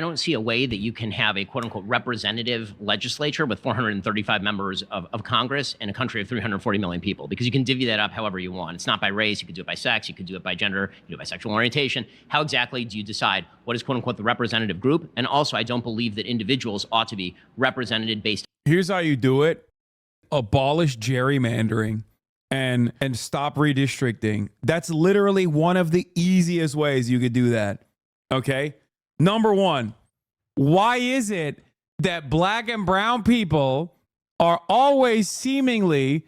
I don't see a way that you can have a quote unquote representative legislature with 435 members of Congress in a country of 340 million people, because you can divvy that up however you want. It's not by race. You could do it by sex. You could do it by gender. You can do it by sexual orientation. How exactly do you decide what is quote unquote the representative group? And also, I don't believe that individuals ought to be represented based. Here's how you do it. Abolish gerrymandering and stop redistricting. That's literally one of the easiest ways you could do that. Okay? Number one, why is it that black and brown people are always seemingly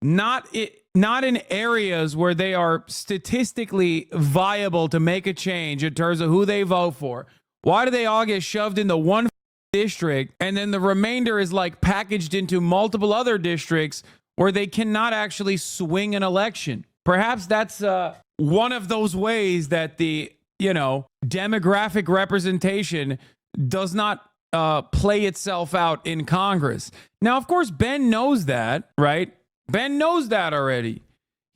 not in areas where they are statistically viable to make a change in terms of who they vote for? Why do they all get shoved into one district and then the remainder is like packaged into multiple other districts where they cannot actually swing an election? Perhaps that's one of those ways that the demographic representation does not play itself out in Congress. Now, of course, Ben knows that, right? Ben knows that already.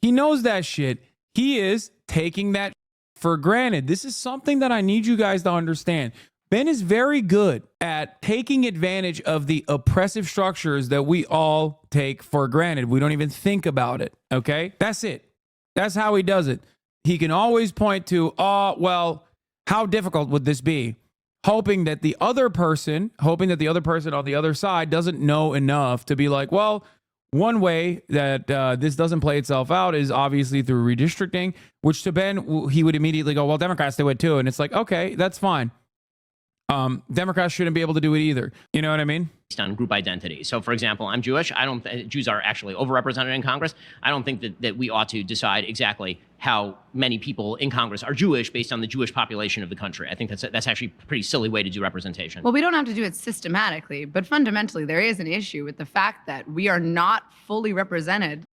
He knows that shit. He is taking that for granted. This is something that I need you guys to understand. Ben is very good at taking advantage of the oppressive structures that we all take for granted. We don't even think about it, okay? That's it. That's how he does it. He can always point to, well, how difficult would this be? Hoping that the other person on the other side doesn't know enough to be like, well, one way that this doesn't play itself out is obviously through redistricting, which to Ben, he would immediately go, well, Democrats do it too. And it's like, okay, that's fine. Democrats shouldn't be able to do it either. You know what I mean? Based on group identity. So, for example, I'm Jewish. Jews are actually overrepresented in Congress. I don't think that we ought to decide exactly how many people in Congress are Jewish based on the Jewish population of the country. I think that's actually a pretty silly way to do representation. Well, we don't have to do it systematically, but fundamentally, there is an issue with the fact that we are not fully represented